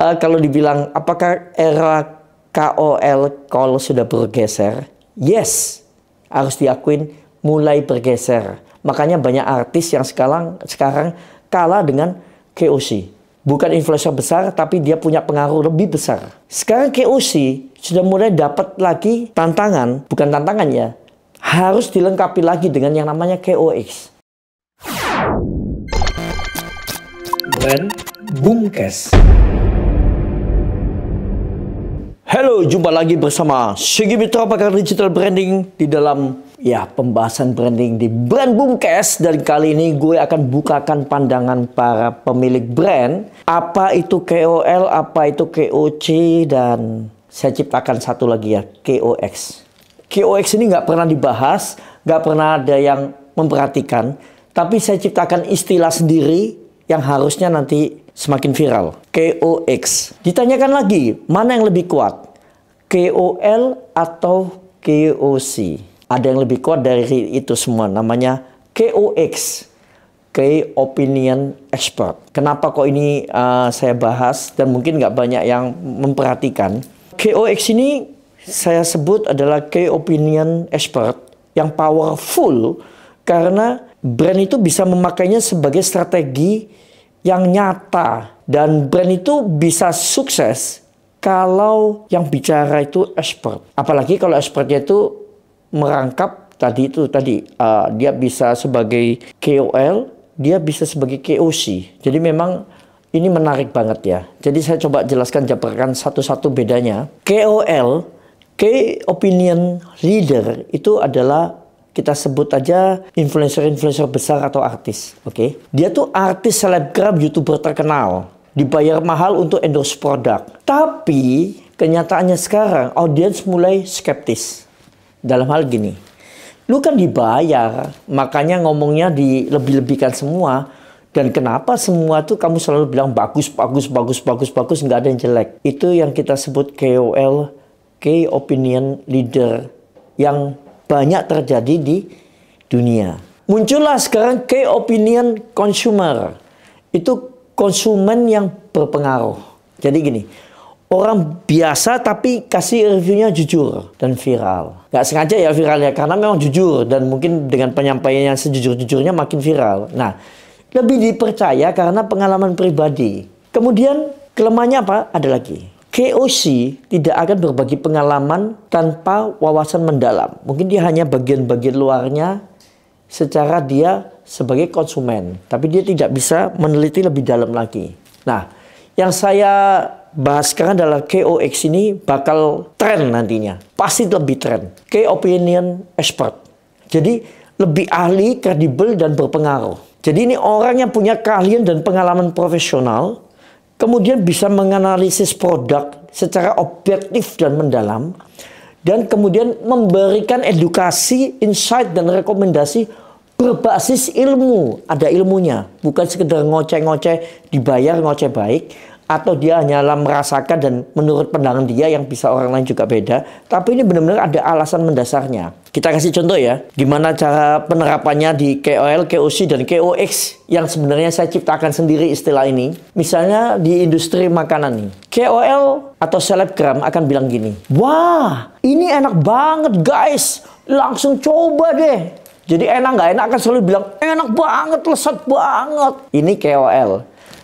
Kalau dibilang apakah era KOL call sudah bergeser? Yes, harus diakuin mulai bergeser. Makanya banyak artis yang sekarang kalah dengan KOC. Bukan influencer besar, tapi dia punya pengaruh lebih besar. Sekarang KOC sudah mulai dapat lagi tantangan, bukan tantangan ya, harus dilengkapi lagi dengan yang namanya KOX. Brand Boomcast. Halo, jumpa lagi bersama Sigi Mitra, pakar digital branding di dalam pembahasan branding di Brand Boomcast. Dan kali ini gue akan bukakan pandangan para pemilik brand. Apa itu KOL, apa itu KOC, dan saya ciptakan satu lagi ya, KOX. KOX ini nggak pernah dibahas, nggak pernah ada yang memperhatikan. Tapi saya ciptakan istilah sendiri yang harusnya nanti semakin viral. KOX. Ditanyakan lagi, mana yang lebih kuat? KOL atau KOC? Ada yang lebih kuat dari itu semua, namanya KOX. Key Opinion Expert. Kenapa kok ini saya bahas dan mungkin nggak banyak yang memperhatikan. KOX ini saya sebut adalah Key Opinion Expert yang powerful karena brand itu bisa memakainya sebagai strategi yang nyata. Dan brand itu bisa sukses kalau yang bicara itu expert. Apalagi kalau expertnya itu merangkap tadi, dia bisa sebagai KOL, dia bisa sebagai KOC. Jadi memang ini menarik banget ya. Jadi saya coba jelaskan, jabarkan satu-satu bedanya. KOL, Key Opinion Leader, itu adalah kita sebut aja influencer-influencer besar atau artis. Oke? Dia tuh artis, selebgram, YouTuber terkenal. Dibayar mahal untuk endorse produk. Tapi kenyataannya sekarang audiens mulai skeptis. Dalam hal gini, lu kan dibayar, makanya ngomongnya dilebih-lebihkan semua. Dan kenapa semua tuh kamu selalu bilang bagus, nggak ada yang jelek. Itu yang kita sebut KOL, Key Opinion Leader, yang banyak terjadi di dunia. Muncullah sekarang Key Opinion Consumer. Itu konsumen yang berpengaruh. Jadi gini, orang biasa tapi kasih reviewnya jujur dan viral. Gak sengaja ya viralnya, karena memang jujur. Dan mungkin dengan penyampaian yang sejujur-jujurnya makin viral. Nah, lebih dipercaya karena pengalaman pribadi. Kemudian kelemahannya apa? Ada lagi. KOC tidak akan berbagi pengalaman tanpa wawasan mendalam. Mungkin dia hanya bagian-bagian luarnya secara dia sebagai konsumen. Tapi dia tidak bisa meneliti lebih dalam lagi. Nah, yang saya bahas sekarang adalah KOX ini bakal tren nantinya. Pasti lebih tren. Key Opinion Expert. Jadi lebih ahli, kredibel, dan berpengaruh. Jadi ini orang yang punya keahlian dan pengalaman profesional. Kemudian bisa menganalisis produk secara objektif dan mendalam. Dan kemudian memberikan edukasi, insight, dan rekomendasi berbasis ilmu. Ada ilmunya. Bukan sekedar ngoceh-ngoceh, dibayar ngoceh baik. Atau dia hanyalah merasakan dan menurut pandangan dia yang bisa orang lain juga beda. Tapi ini benar-benar ada alasan mendasarnya. Kita kasih contoh ya. Gimana cara penerapannya di KOL, KOC, dan KOX. Yang sebenarnya saya ciptakan sendiri istilah ini. Misalnya di industri makanan nih. KOL atau selebgram akan bilang gini. Wah, ini enak banget guys. Langsung coba deh. Jadi enak nggak enak akan selalu bilang enak banget, lezat banget. Ini KOL.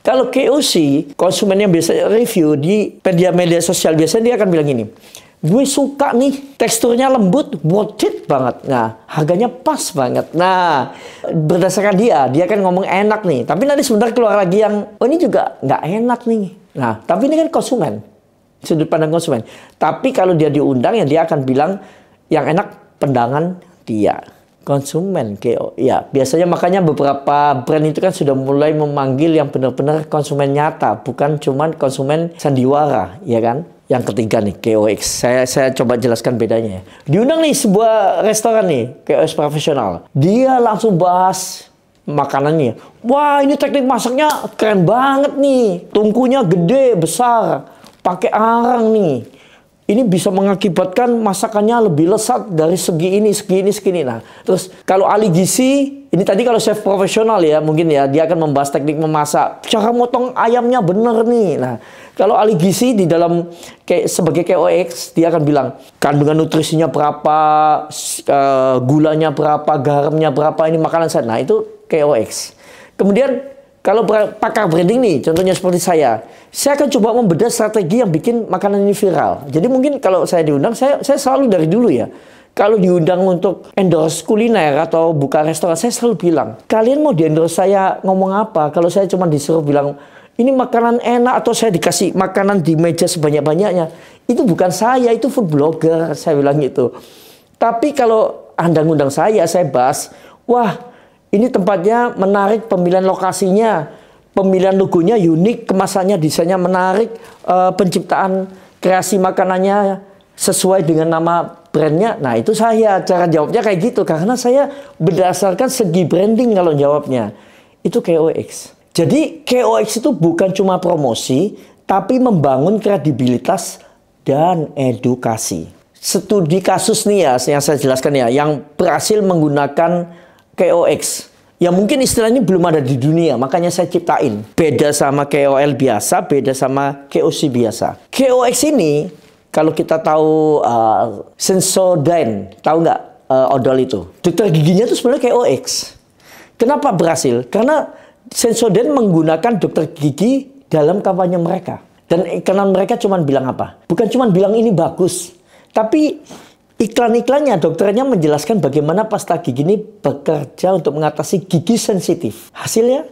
Kalau KOC, konsumen yang biasa review di media sosial, biasanya dia akan bilang gini. Gue suka nih, teksturnya lembut, worth it banget. Nah, harganya pas banget. Nah, berdasarkan dia akan ngomong enak nih. Tapi nanti sebentar keluar lagi yang, oh ini juga nggak enak nih. Nah, tapi ini kan konsumen. Sudut pandang konsumen. Tapi kalau dia diundang, ya dia akan bilang yang enak pandangan dia. Konsumen, ya biasanya makanya beberapa brand itu kan sudah mulai memanggil yang benar-benar konsumen nyata, bukan cuman konsumen sandiwara, ya kan? Yang ketiga nih, KOX. Saya coba jelaskan bedanya ya. Diundang nih sebuah restoran nih, KOX profesional. Dia langsung bahas makanannya. Wah, ini teknik masaknya keren banget nih. Tungkunya gede, besar, pakai arang nih. Ini bisa mengakibatkan masakannya lebih lezat dari segi ini. Nah, terus kalau ahli gizi, ini tadi kalau chef profesional ya, mungkin ya, dia akan membahas teknik memasak. Cara motong ayamnya bener nih. Nah, Kalau ahli gizi di dalam sebagai KOX, dia akan bilang kandungan nutrisinya berapa, gulanya berapa, garamnya berapa, ini makanan saya. Nah, itu KOX. Kemudian kalau pakar branding nih, contohnya seperti saya akan coba membedah strategi yang bikin makanan ini viral. Jadi mungkin kalau saya diundang, saya selalu dari dulu ya, kalau diundang untuk endorse kuliner atau buka restoran, saya selalu bilang, kalian mau di endorse saya ngomong apa? Kalau saya cuma disuruh bilang, ini makanan enak, atau saya dikasih makanan di meja sebanyak-banyaknya, itu bukan saya, itu food blogger, saya bilang gitu. Tapi kalau Anda ngundang saya bahas, wah, ini tempatnya menarik, pemilihan lokasinya, pemilihan logonya unik, kemasannya, desainnya menarik, penciptaan kreasi makanannya sesuai dengan nama brandnya. Nah, itu saya cara jawabnya kayak gitu, karena saya berdasarkan segi branding kalau jawabnya. Itu KOX. Jadi KOX itu bukan cuma promosi, tapi membangun kredibilitas dan edukasi. Studi kasus nih ya, yang saya jelaskan ya, yang berhasil menggunakan KOX. Ya mungkin istilah ini belum ada di dunia, makanya saya ciptain. Beda sama KOL biasa, beda sama KOC biasa. KOX ini, kalau kita tahu Sensodyne, tahu nggak odol itu? Dokter giginya itu sebenarnya KOX. Kenapa berhasil? Karena Sensodyne menggunakan dokter gigi dalam kampanye mereka. Dan iklan mereka cuma bilang apa? Bukan cuma bilang ini bagus, tapi iklan-iklannya dokternya menjelaskan bagaimana pasta gigi ini bekerja untuk mengatasi gigi sensitif. Hasilnya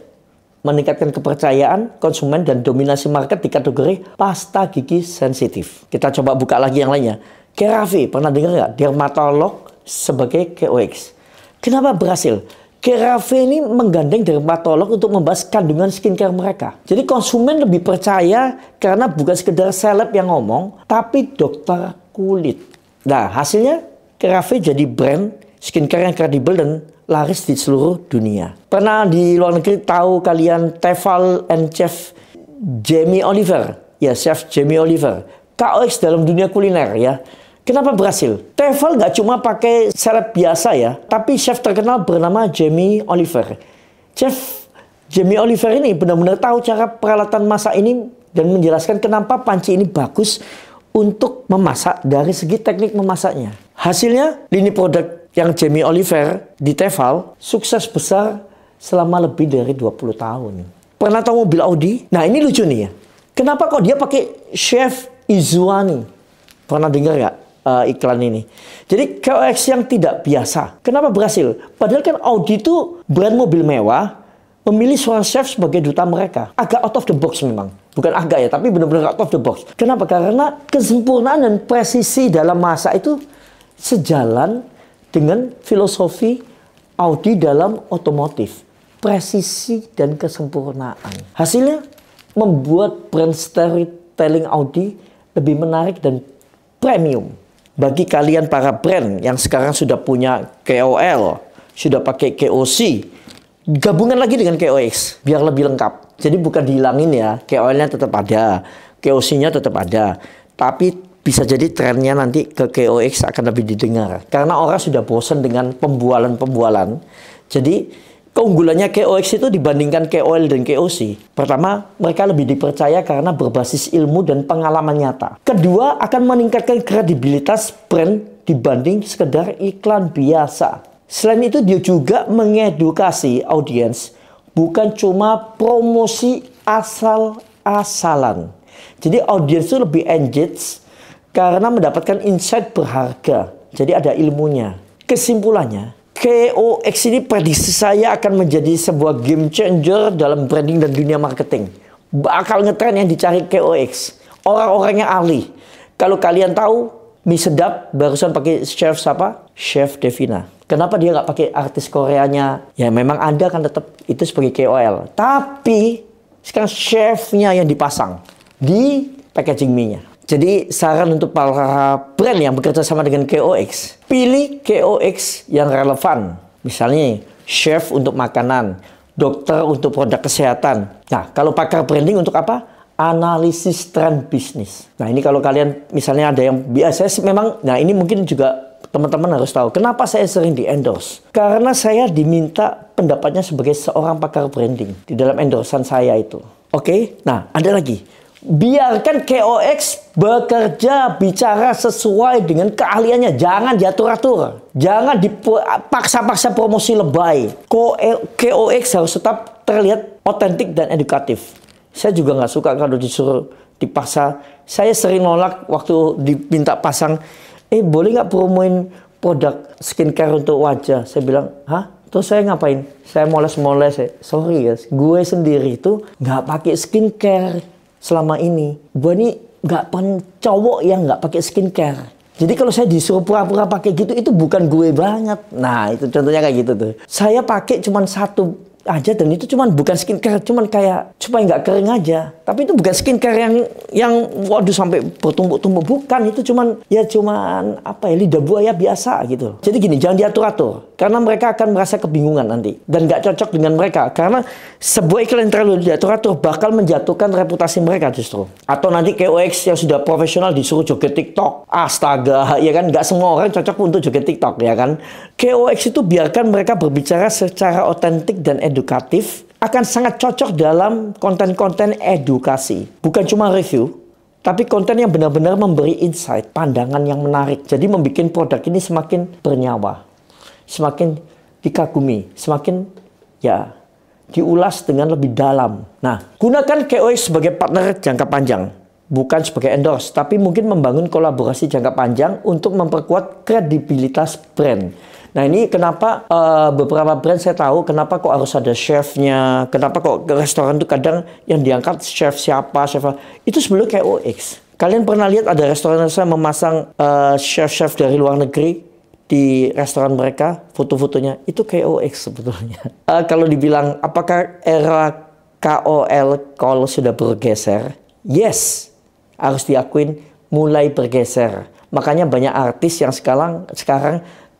meningkatkan kepercayaan konsumen dan dominasi market di kategori pasta gigi sensitif. Kita coba buka lagi yang lainnya. CeraVe, pernah dengar nggak? Dermatolog sebagai KOX. Kenapa berhasil? CeraVe ini menggandeng dermatolog untuk membahas kandungan skincare mereka. Jadi konsumen lebih percaya karena bukan sekedar seleb yang ngomong, tapi dokter kulit. Nah, hasilnya CeraVe jadi brand skincare yang kredibel dan laris di seluruh dunia. Pernah di luar negeri tahu kalian Tefal and Chef Jamie Oliver? Ya, Chef Jamie Oliver. KOX dalam dunia kuliner ya. Kenapa berhasil? Tefal nggak cuma pakai seleb biasa ya, tapi chef terkenal bernama Jamie Oliver. Chef Jamie Oliver ini benar-benar tahu cara peralatan masak ini dan menjelaskan kenapa panci ini bagus untuk memasak dari segi teknik memasaknya. Hasilnya, lini produk yang Jamie Oliver di Tefal sukses besar selama lebih dari 20 tahun. Pernah tahu mobil Audi? Nah, ini lucu nih ya. Kenapa kok dia pakai Chef Izuani? Pernah dengar nggak iklan ini? Jadi KOX yang tidak biasa. Kenapa berhasil? Padahal kan Audi itu brand mobil mewah, memilih seorang chef sebagai duta mereka. Agak out of the box memang. Bukan agak ya, tapi benar-benar out of the box. Kenapa? Karena kesempurnaan dan presisi dalam masak itu sejalan dengan filosofi Audi dalam otomotif. Presisi dan kesempurnaan. Hasilnya membuat brand storytelling Audi lebih menarik dan premium. Bagi kalian para brand yang sekarang sudah punya KOL, sudah pakai KOC, gabungan lagi dengan KOX biar lebih lengkap. Jadi bukan dihilangin ya, KOL-nya tetap ada, KOC-nya tetap ada. Tapi bisa jadi trennya nanti ke KOX akan lebih didengar. Karena orang sudah bosan dengan pembualan-pembualan. Jadi keunggulannya KOX itu dibandingkan KOL dan KOC. Pertama, mereka lebih dipercaya karena berbasis ilmu dan pengalaman nyata. Kedua, akan meningkatkan kredibilitas brand dibanding sekedar iklan biasa. Selain itu, dia juga mengedukasi audiens, bukan cuma promosi asal-asalan. Jadi audiens itu lebih engaged karena mendapatkan insight berharga. Jadi ada ilmunya. Kesimpulannya, KOX ini prediksi saya akan menjadi sebuah game changer dalam branding dan dunia marketing. Bakal ngetren yang dicari KOX. Orang-orang yang ahli. Kalau kalian tahu, mie sedap barusan pakai chef siapa? Chef Devina. Kenapa dia nggak pakai artis Koreanya? Ya memang ada kan tetap itu sebagai KOL. Tapi sekarang chefnya yang dipasang di packaging mie-nya. Jadi saran untuk para brand yang bekerja sama dengan KOX, pilih KOX yang relevan. Misalnya chef untuk makanan, dokter untuk produk kesehatan. Nah, kalau pakar branding untuk apa? Analisis tren bisnis. Nah, ini kalau kalian misalnya ada yang biasa memang, nah ini mungkin juga teman-teman harus tahu kenapa saya sering di endorse. Karena saya diminta pendapatnya sebagai seorang pakar branding di dalam endorsan saya itu. Oke, nah ada lagi. Biarkan KOX bekerja, bicara sesuai dengan keahliannya. Jangan diatur-atur. Jangan dipaksa-paksa promosi lebay. KOX harus tetap terlihat otentik dan edukatif. Saya juga nggak suka kalau disuruh dipaksa. Saya sering nolak waktu diminta pasang, boleh nggak promoin produk skincare untuk wajah? Saya bilang, hah? Terus saya ngapain? Saya moles-moles. Sorry guys, gue sendiri itu nggak pakai skincare selama ini. Gue ini nggak cowok yang nggak pakai skincare. Jadi kalau saya disuruh pura-pura pakai gitu, itu bukan gue banget. Nah, itu contohnya kayak gitu tuh. Saya pakai cuma satu aja, dan itu cuman bukan skincare, cuman kayak supaya nggak kering aja. Tapi itu bukan skincare yang waduh sampai bertumbuk-tumbuk, bukan. Itu cuman apa ya, lidah buaya biasa gitu. Jadi gini, jangan diatur-atur karena mereka akan merasa kebingungan nanti dan nggak cocok dengan mereka, karena sebuah iklan yang terlalu diatur-atur bakal menjatuhkan reputasi mereka justru. Atau nanti KOX yang sudah profesional disuruh joget TikTok, astaga, ya kan, nggak semua orang cocok untuk joget TikTok, ya kan. KOX itu biarkan mereka berbicara secara otentik dan edukatif, akan sangat cocok dalam konten-konten edukasi. Bukan cuma review, tapi konten yang benar-benar memberi insight, pandangan yang menarik. Jadi membuat produk ini semakin bernyawa, semakin dikagumi, semakin diulas dengan lebih dalam. Nah, gunakan KOX sebagai partner jangka panjang, bukan sebagai endorse, tapi mungkin membangun kolaborasi jangka panjang untuk memperkuat kredibilitas brand. Nah, ini kenapa beberapa brand saya tahu kenapa kok harus ada chefnya, kenapa kok ke restoran itu kadang yang diangkat chef siapa, itu sebenarnya KOX. Kalian pernah lihat ada restoran saya memasang chef-chef dari luar negeri di restoran mereka, foto-fotonya, itu KOX sebetulnya. Kalau dibilang apakah era KOL sudah bergeser? Yes, harus diakuin mulai bergeser. Makanya banyak artis yang sekarang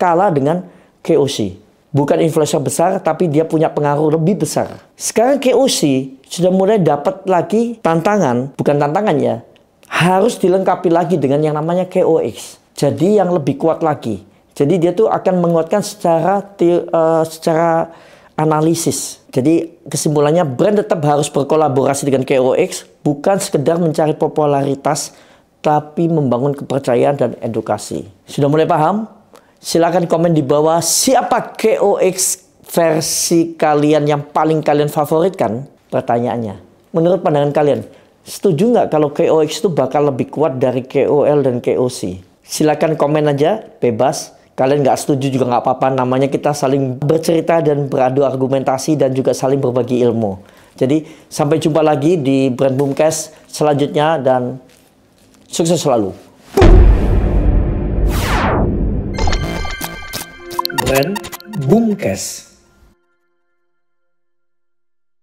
kalah dengan KOC. Bukan influencer besar, tapi dia punya pengaruh lebih besar. Sekarang KOC sudah mulai dapat lagi tantangan, bukan tantangan ya, harus dilengkapi lagi dengan yang namanya KOX. Jadi yang lebih kuat lagi. Jadi dia tuh akan menguatkan secara analisis. Jadi kesimpulannya, brand tetap harus berkolaborasi dengan KOX, bukan sekedar mencari popularitas, tapi membangun kepercayaan dan edukasi. Sudah mulai paham? Silakan komen di bawah siapa KOX versi kalian yang paling kalian favoritkan. Pertanyaannya, menurut pandangan kalian, setuju nggak kalau KOX itu bakal lebih kuat dari KOL dan KOC? Silakan komen aja, bebas. Kalian nggak setuju juga nggak apa-apa. Namanya kita saling bercerita dan beradu argumentasi dan juga saling berbagi ilmu. Jadi sampai jumpa lagi di Brand Boomcast selanjutnya dan sukses selalu. Brand Boomcast.